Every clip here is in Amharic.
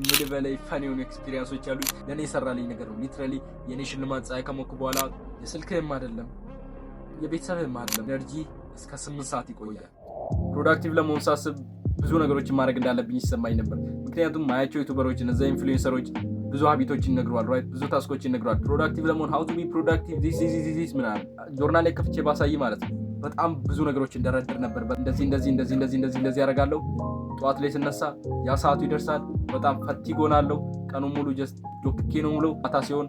ምድ በላይ ፈን የሆኑ ኤክስፒሪየንሶች አሉ። ለኔ ሰራልኝ ነገር ነው። ሊትራሊ የኔ ሽልማት ፀሐይ ከሞክ በኋላ የስልክህም አይደለም የቤተሰብህም አይደለም ኤነርጂ እስከ 8 ሰዓት ይቆያል። ፕሮዳክቲቭ ለመሆን ሳስብ ብዙ ነገሮችን ማድረግ እንዳለብኝ ይሰማኝ ነበር። ምክንያቱም ማያቸው ዩቲዩበሮች እነዛ ኢንፍሉዌንሰሮች ብዙ ሀቢቶችን ይነግሯል፣ ራይት ብዙ ታስኮችን ይነግሯል። ፕሮዳክቲቭ ለመሆን how to be productive this ምናምን ጆርናል ላይ ከፍቼ ባሳይ ማለት ነው በጣም ብዙ ነገሮች እንደረድር ነበር። እንደዚህ ያደርጋለሁ። ጠዋት ላይ ስነሳ ያ ሰዓቱ ይደርሳል። በጣም ፈቲግ ሆናለሁ። ቀኑን ሙሉ ጀስት ዶክኬ ነው ሙሉ ማታ ሲሆን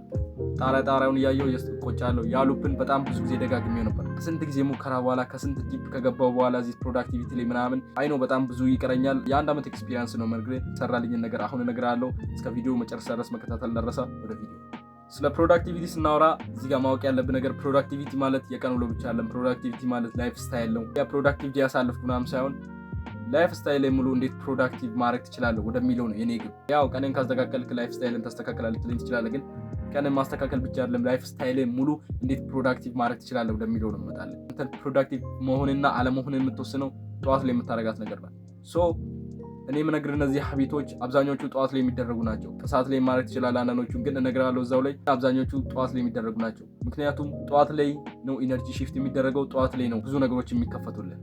ጣራውን እያየሁ ጀስት ቆጫለሁ። ያሉብን በጣም ብዙ ጊዜ ደጋግሜው ነበር። ከስንት ጊዜ ሙከራ በኋላ ከስንት ዲፕ ከገባው በኋላ እዚህ ፕሮዳክቲቪቲ ላይ ምናምን አይኖ በጣም ብዙ ይቀረኛል። የአንድ ዓመት ኤክስፒሪየንስ ነው መርግሬ ሰራልኝን ነገር አሁን እነግራለሁ። እስከ ቪዲዮ መጨረሻ ድረስ መከታተል እንዳትረሳ። ወደ ቪዲዮ ስለ ፕሮዳክቲቪቲ ስናወራ እዚህ ጋር ማወቅ ያለብን ነገር ፕሮዳክቲቪቲ ማለት የቀን ውሎ ብቻ አይደለም። ፕሮዳክቲቪቲ ማለት ላይፍ ስታይል ነው። ያ ፕሮዳክቲቪቲ ያሳለፍኩ ምናምን ሳይሆን ላይፍ ስታይል ላይ ሙሉ እንዴት ፕሮዳክቲቭ ማድረግ ትችላለህ ወደሚለው ነው የኔ ግብ። ያው ቀንን ካስተካከልክ ላይፍ ስታይልን ታስተካክላለህ ልትለኝ ትችላለህ። ግን ቀንን ማስተካከል ብቻ አይደለም ላይፍ ስታይል ላይ ሙሉ እንዴት ፕሮዳክቲቭ ማድረግ ትችላለህ ወደሚለው ነው እንመጣለን። አንተ ፕሮዳክቲቭ መሆንና አለመሆንን የምትወስነው ጠዋት ላይ የምታደርጋት ነገር ነው። ሶ እኔ የምነግርህ እነዚህ ሀቢቶች አብዛኞቹ ጠዋት ላይ የሚደረጉ ናቸው። ከሰዓት ላይ ማድረግ ትችላለህ። አንዳንዶቹን ግን እነግርሃለሁ እዛው ላይ። አብዛኞቹ ጠዋት ላይ የሚደረጉ ናቸው። ምክንያቱም ጠዋት ላይ ነው ኢነርጂ ሺፍት የሚደረገው። ጠዋት ላይ ነው ብዙ ነገሮች የሚከፈቱልን።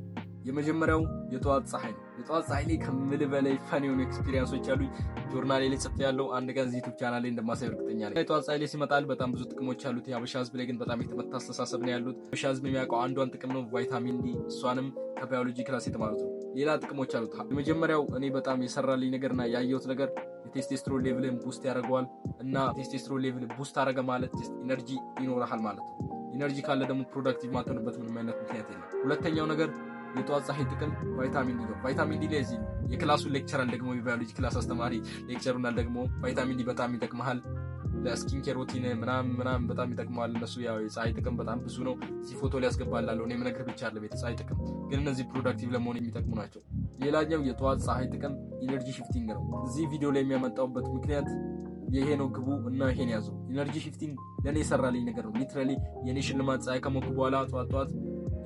የመጀመሪያው የጠዋት ፀሐይ ነው። የጠዋት ፀሐይ ላይ ከምል በላይ ፈን የሆኑ ኤክስፒሪየንሶች አሉ። ጆርናሌ ላይ ጽፌያለሁ። አንድ ቀን ዩቲዩብ ቻናል ላይ እንደማሳይ እርግጠኛ ነኝ። የጠዋት ፀሐይ ላይ ሲመጣል በጣም ብዙ ጥቅሞች አሉት። የሀበሻ ህዝብ ላይ ግን በጣም የተመታ አስተሳሰብ ነው ያሉት። ሀበሻ ህዝብ የሚያውቀው አንዷን ጥቅም ነው፣ ቫይታሚን ዲ። እሷንም ከባዮሎጂ ክላስ የተማሩት ነው። ሌላ ጥቅሞች አሉት። የመጀመሪያው እኔ በጣም የሰራልኝ ነገርና ያየሁት ነገር የቴስቴስትሮን ሌቭልን ቡስት ያደርገዋል። እና ቴስቴስትሮን ሌቭል ቡስት አደረገ ማለት ኢነርጂ ይኖርሃል ማለት ነው። ኢነርጂ ካለ ደግሞ ፕሮዳክቲቭ ማትሆንበት ምንም አይነት ምክንያት የለም። ሁለተኛው ነገር የጠዋት ፀሐይ ጥቅም ቫይታሚን ዲ ነው። ቫይታሚን ዲ ላይ እዚህ የክላሱን ሌክቸራል ደግሞ የባዮሎጂ ክላስ አስተማሪ ሌክቸሩናል ደግሞ ቫይታሚን ዲ በጣም ይጠቅመሃል ለስኪን ኬር ሩቲን ምናምን በጣም ይጠቅመዋል። እነሱ ያው የፀሐይ ጥቅም በጣም ብዙ ነው። እዚህ ፎቶ ላይ ያስገባላለሁ። እኔ የምነግርህ ብቻ አለ የፀሐይ ጥቅም ግን እነዚህ ፕሮዳክቲቭ ለመሆን የሚጠቅሙ ናቸው። ሌላኛው የጠዋት ፀሐይ ጥቅም ኢነርጂ ሺፍቲንግ ነው። እዚህ ቪዲዮ ላይ የሚያመጣውበት ምክንያት ይሄ ነው ግቡ እና ይሄን ያዙ። ኢነርጂ ሺፍቲንግ ለኔ የሰራልኝ ነገር ነው። ሊትራሊ የኔ ሽልማት ፀሐይ ከሞክ በኋላ ጠዋት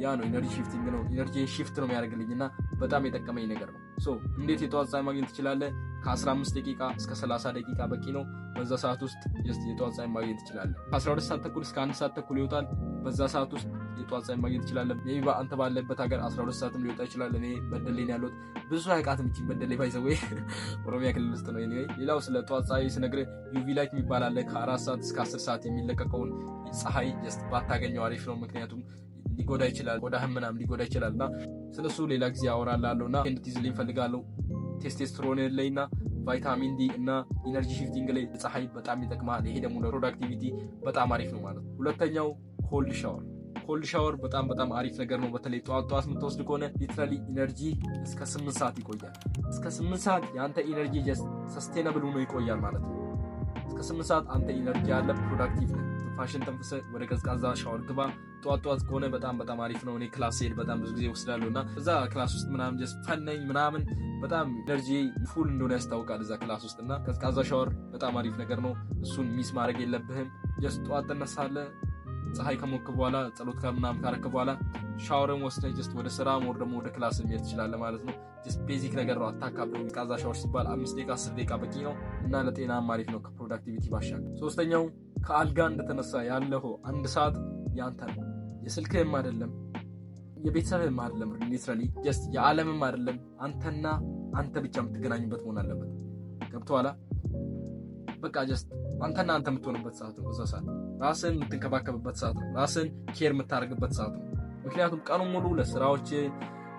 ያ ነው ኢነርጂ ሺፍቲንግ ነው። ኢነርጂ ሺፍት ነው የሚያደርግልኝ እና በጣም የጠቀመኝ ነገር ነው። ሶ እንዴት የጠዋት ፀሐይ ማግኘት ትችላለህ? ከ15 ደቂቃ እስከ 30 ደቂቃ በቂ ነው። በዛ ሰዓት ውስጥ የጠዋት ፀሐይ ማግኘት ትችላለህ። ከ12 ሰዓት ተኩል እስከ 1 ሰዓት ተኩል ይወጣል። በዛ ሰዓት ውስጥ የጠዋት ፀሐይ ማግኘት ትችላለህ። ሜቢ አንተ ባለበት ሀገር 12 ሰዓትም ሊወጣ ይችላል። እኔ በደሌ ነው ያለሁት። ብዙ ሰው ያውቃትም እቺ በደሌ ባይዘው ኦሮሚያ ክልል ውስጥ ነው። ኤኒዌይ ሌላው ስለ ጠዋት ፀሐይ ስነግርህ ዩቪ ላይት የሚባል አለ። ከ4 ሰዓት እስከ 10 ሰዓት የሚለቀቀውን ፀሐይ ጀስት ባታገኘው አሪፍ ነው። ምክንያቱም ሊጎዳ ይችላል፣ ቆዳህም ምናምን ሊጎዳ ይችላል እና ስለሱ ሌላ ጊዜ አወራላለሁ እና እንድትይዝልኝ እፈልጋለሁ። ቴስቴስትሮን ላይና ቫይታሚን ዲ እና ኢነርጂ ሺፍቲንግ ላይ ፀሐይ በጣም ይጠቅማል። ይሄ ደግሞ ለፕሮዳክቲቪቲ በጣም አሪፍ ነው ማለት ነው። ሁለተኛው ኮልድ ሻወር በጣም አሪፍ ነገር ነው። በተለይ ጠዋት የምትወስድ ከሆነ ሊትራሊ ኢነርጂ እስከ 8 ሰዓት ይቆያል። እስከ 8 ሰዓት የአንተ ኢነርጂ ጀስት ሰስቴናብል ሆኖ ይቆያል ማለት ነው። እስከ 8 ሰዓት አንተ ኢነርጂ ያለ ፕሮዳክቲቭ ነው። ፋሽን ተንፍሰ ወደ ቀዝቃዛ ሻወር ግባ። ጠዋት ከሆነ በጣም አሪፍ ነው። እኔ ክላስ ሄድ በጣም ብዙ ጊዜ ወስዳለሁ እና እዛ ክላስ ውስጥ ምናምን ጀስት ፈነኝ ምናምን በጣም ኢነርጂ ፉል እንደሆነ ያስታውቃል እዛ ክላስ ውስጥ እና ቀዝቃዛ ሻወር በጣም አሪፍ ነገር ነው። እሱን ሚስ ማድረግ የለብህም። ጀስት ጠዋት ተነሳለህ። ፀሐይ ከሞክ በኋላ ጸሎት ከምናምን ካረክ በኋላ ሻወርን ወስደህ ጀስት ወደ ስራ ሞር ደግሞ ወደ ክላስ መሄድ ትችላለህ ማለት ነው። ጀስት ቤዚክ ነገር ነው። አታካብደው። ቀዝቃዛ ሻወር ሲባል 5 ደቂቃ 10 ደቂቃ በቂ ነው እና ለጤናም አሪፍ ነው ከፕሮዳክቲቪቲ ባሻገር። ሶስተኛው ከአልጋ እንደተነሳ ያለው 1 ሰዓት ያንተ ነው። የስልክህም አይደለም የቤተሰብህም አይደለም። ሊትራሊ ጀስት የዓለምም አይደለም። አንተና አንተ ብቻ የምትገናኙበት መሆን አለበት። ገብቶሃል? በቃ ጀስት አንተና አንተ የምትሆንበት ሰዓት ነው። በዛ ሰዓት ራስን የምትንከባከብበት ሰዓት ነው። ራስን ኬር የምታደርግበት ሰዓት ነው። ምክንያቱም ቀኑን ሙሉ ለስራዎች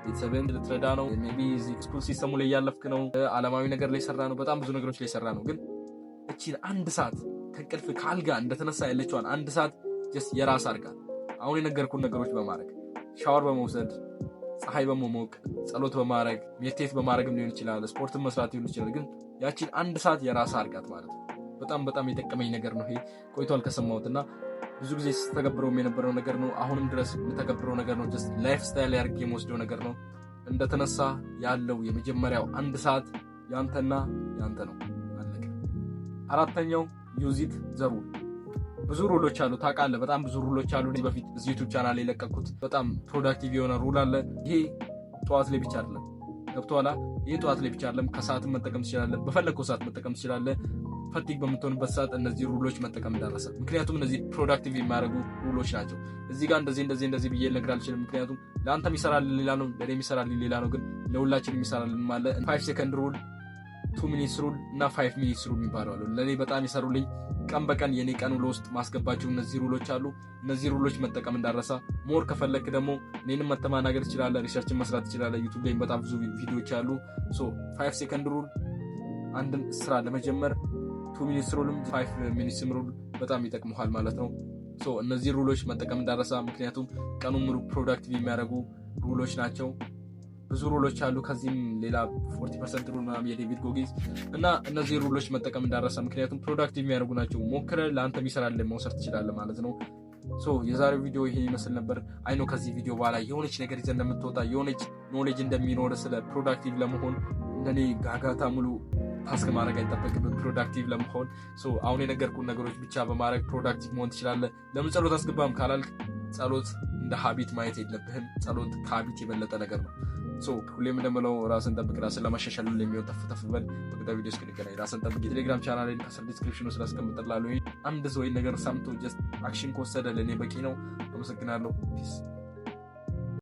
ቤተሰብን ልትረዳ ነው። ሜቢ እዚህ ስኩል ሲስተሙ ላይ እያለፍክ ነው። ዓለማዊ ነገር ላይ ሰራ ነው። በጣም ብዙ ነገሮች ላይ ሰራ ነው። ግን እቺን 1 ሰዓት ከእንቅልፍ ከአልጋ እንደተነሳ ያለችዋን 1 ሰዓት ጀስት የራስ አድርጋት። አሁን የነገርኩን ነገሮች በማድረግ ሻወር በመውሰድ ፀሐይ በመሞቅ ጸሎት በማድረግ ሜዲቴት በማድረግም ሊሆን ይችላል፣ ስፖርትን መስራት ሊሆን ይችላል። ግን ያቺን 1 ሰዓት የራስ አድርጋት ማለት ነው። በጣም የጠቀመኝ ነገር ነው። ይሄ ቆይቷል ከሰማሁት እና ብዙ ጊዜ ስተገብረውም የነበረው ነገር ነው። አሁንም ድረስ የምተገብረው ነገር ነው። ጀስት ላይፍ ስታይል ያድርጌ የምወስደው ነገር ነው። እንደተነሳ ያለው የመጀመሪያው 1 ሰዓት ያንተና ያንተ ነው። አለቀ። አራተኛው ዩዚት ዘሩ ብዙ ሩሎች አሉ ታውቃለህ። በጣም ብዙ ሩሎች አሉ። በፊት እዚህ ዩቲዩብ ቻናል ላይ የለቀኩት በጣም ፕሮዳክቲቭ የሆነ ሩል አለ። ይሄ ጠዋት ላይ ብቻ አይደለም። ገብቶሃል? ይሄ ጠዋት ላይ ብቻ አይደለም ከሰዓት መጠቀም ትችላለህ። በፈለግከው ሰዓት መጠቀም ትችላለህ። ፈቲግ በምትሆንበት ሰዓት እነዚህ ሩሎች መጠቀም እንዳረሰ። ምክንያቱም እነዚህ ፕሮዳክቲቭ የሚያደርጉ ሩሎች ናቸው። እዚህ ጋር እንደዚህ ብዬ ልነግርህ አልችልም። ምክንያቱም ለአንተ የሚሰራልን ሌላ ነው፣ ለእኔ የሚሰራልን ሌላ ነው። ግን ለሁላችን የሚሰራልን ማለት 5 ሰከንድ ሩል፣ 2 ሚኒትስ ሩል እና 5 ሚኒትስ ሩል የሚባሉ አሉ። ለእኔ በጣም የሰሩልኝ ቀን በቀን የኔ ቀን ውሎ ውስጥ ማስገባቸው እነዚህ ሩሎች አሉ። እነዚህ ሩሎች መጠቀም እንዳረሳ። ሞር ከፈለክ ደግሞ እኔንም መተማናገር ትችላለህ፣ ሪሰርችን መስራት ትችላለህ። ዩቲዩብ ላይ በጣም ብዙ ቪዲዮዎች አሉ። 5 ሰከንድ ሩል አንድን ስራ ለመጀመር 2 ሚኒትስ ሩልም 5 ሚኒትስ ሩል በጣም ይጠቅሙሃል ማለት ነው። እነዚህ ሩሎች መጠቀም እንዳረሳ። ምክንያቱም ቀኑን ሙሉ ፕሮዳክቲቭ የሚያደርጉ ሩሎች ናቸው። ብዙ ሩሎች አሉ። ከዚህም ሌላ 40% ሩል ምናምን የዴቪድ ጎጊንስ እና እነዚህ ሩሎች መጠቀም እንዳረሳ። ምክንያቱም ፕሮዳክቲቭ የሚያደርጉ ናቸው። ሞክረህ ለአንተ የሚሰራልህ መውሰድ ትችላለህ ማለት ነው። የዛሬው ቪዲዮ ይሄ ይመስል ነበር። አይኖ ከዚህ ቪዲዮ በኋላ የሆነች ነገር ይዘህ እንደምትወጣ የሆነች ኖሌጅ እንደሚኖር ስለ ፕሮዳክቲቭ ለመሆን እንደኔ ጋጋታ ሙሉ ታስክ ማድረግ አይጠበቅብን ፕሮዳክቲቭ ለመሆን። አሁን የነገርኩን ነገሮች ብቻ በማድረግ ፕሮዳክቲቭ መሆን ትችላለህ። ለምን ጸሎት አስገባም ካላልክ ጸሎት እንደ ሀቢት ማየት የለብህም። ጸሎት ከሀቢት የበለጠ ነገር ነው። ሁሌም እንደምለው ራስን ጠብቅ። ራስን ለማሻሻል የሚሆን ተፍተፍ በል። በቀጣይ ቪዲዮ እስክንገናኝ ራስን ጠብቅ። የቴሌግራም ቻናሌን ከስር ዲስክሪፕሽኑ ስላስቀምጥላለሁ። አንድ ሰው ነገር ሰምቶ ጀስት አክሽን ከወሰደ ለእኔ በቂ ነው። አመሰግናለሁ። ፒስ